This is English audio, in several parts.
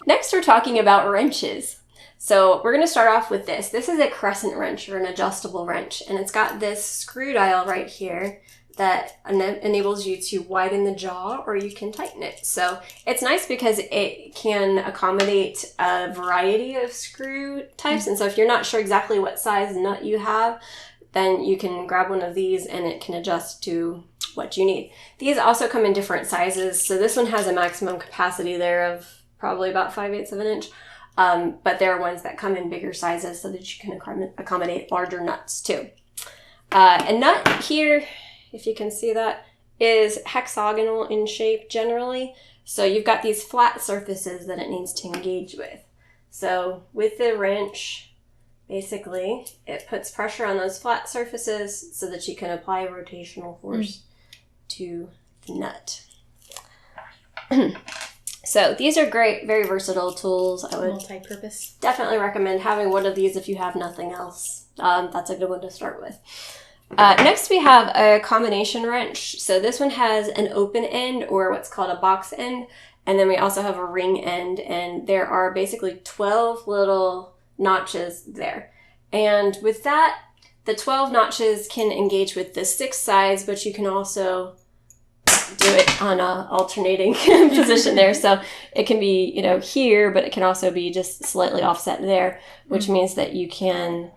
Next, we're talking about wrenches. So we're going to start off with this. This is a crescent wrench or an adjustable wrench, and it's got this screw dial right here that enables you to widen the jaw or you can tighten it. So it's nice because it can accommodate a variety of screw types. And so if you're not sure exactly what size nut you have, then you can grab one of these and it can adjust to what you need. These also come in different sizes. So this one has a maximum capacity there of probably about 5/8 of an inch. But there are ones that come in bigger sizes so that you can accommodate larger nuts too. A nut here, if you can see that, is hexagonal in shape generally. So you've got these flat surfaces that it needs to engage with. So with the wrench, basically, it puts pressure on those flat surfaces so that you can apply rotational force to the nut. So these are great, very versatile tools. I would multi-purpose. Definitely recommend having one of these if you have nothing else. That's a good one to start with. Next, we have a combination wrench. So this one has an open end or what's called a box end. And then we also have a ring end. And there are basically 12 little notches there. And with that, the 12 notches can engage with the 6 sides, but you can also do it on a alternating position there. So it can be, here, but it can also be just slightly offset there, which means that you can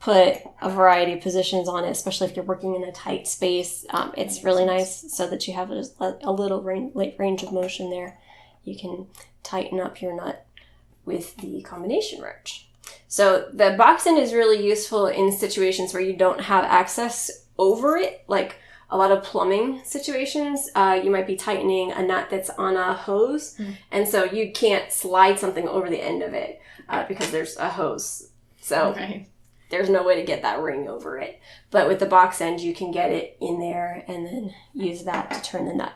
put a variety of positions on it, especially if you're working in a tight space. It's really nice so that you have a little range of motion there. You can tighten up your nut with the combination wrench. So the box end is really useful in situations where you don't have access over it, like a lot of plumbing situations. You might be tightening a nut that's on a hose, and so you can't slide something over the end of it because there's a hose. So there's no way to get that ring over it. But with the box end, you can get it in there and then use that to turn the nut.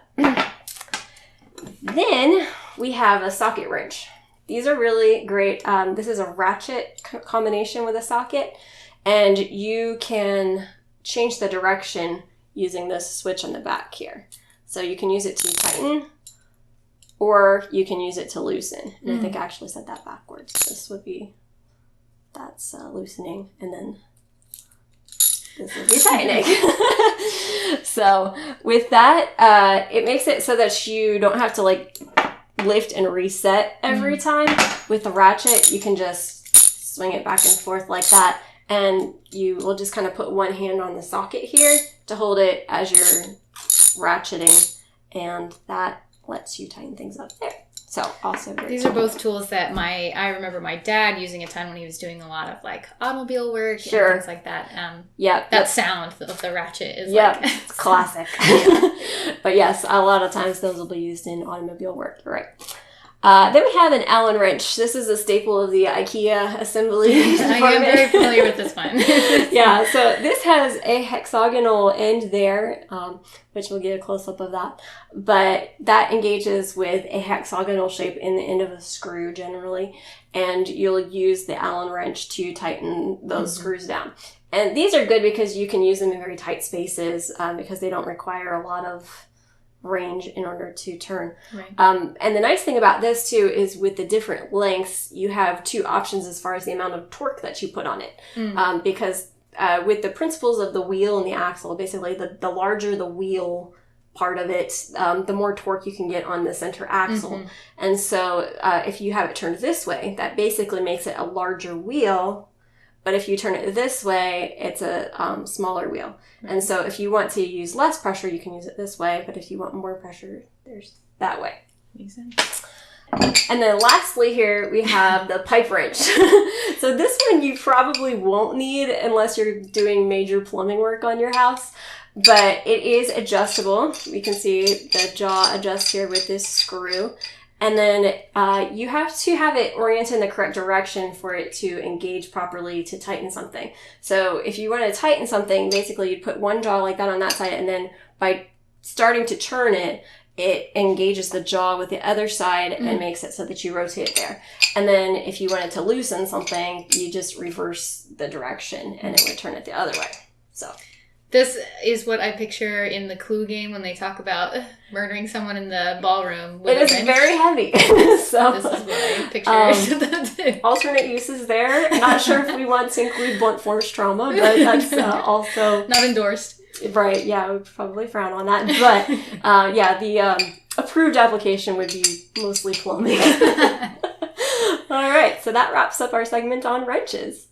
Then we have a socket wrench. These are really great. This is a ratchet combination with a socket, and you can change the direction using this switch on the back here. So you can use it to tighten, or you can use it to loosen. And I think I actually said that backwards. This would be, that's loosening, and then this would be tightening. So with that, it makes it so that you don't have to lift and reset every time. With the ratchet, you can just swing it back and forth like that. And you will just kind of put one hand on the socket here to hold it as you're ratcheting, and that lets you tighten things up there. So also great. These are both tools that I remember my dad using a ton when he was doing a lot of automobile work and things like that. That sound of the ratchet is it's classic. But yes, a lot of times those will be used in automobile work. You're right. Then we have an Allen wrench. This is a staple of the IKEA assembly department. I am very familiar with this one. Yeah, so this has a hexagonal end there, which we'll get a close-up of that. But that engages with a hexagonal shape in the end of a screw generally, and you'll use the Allen wrench to tighten those screws down. And these are good because you can use them in very tight spaces because they don't require a lot of range in order to turn. Right. And the nice thing about this too is with the different lengths, you have 2 options as far as the amount of torque that you put on it. Because with the principles of the wheel and the axle, basically the larger the wheel part of it, the more torque you can get on the center axle. And so if you have it turned this way, that basically makes it a larger wheel. But if you turn it this way, it's a smaller wheel. And so if you want to use less pressure, you can use it this way. But if you want more pressure, there's that way. Makes sense. And then lastly here, we have the pipe wrench. So this one you probably won't need unless you're doing major plumbing work on your house. But it is adjustable. We can see the jaw adjusts here with this screw. And then you have to have it oriented in the correct direction for it to engage properly to tighten something. So if you want to tighten something, basically you'd put one jaw like that on that side, and then by starting to turn it, it engages the jaw with the other side and makes it so that you rotate it there. And then if you wanted to loosen something, you just reverse the direction and it would turn it the other way. So This is what I picture in the Clue game when they talk about murdering someone in the ballroom. It is very heavy. So this is what I picture. Alternate uses there. Not sure if we want to include blunt force trauma, but that's also... Not endorsed. Right, yeah, I would probably frown on that. But, the approved application would be mostly plumbing. All right, so that wraps up our segment on wrenches.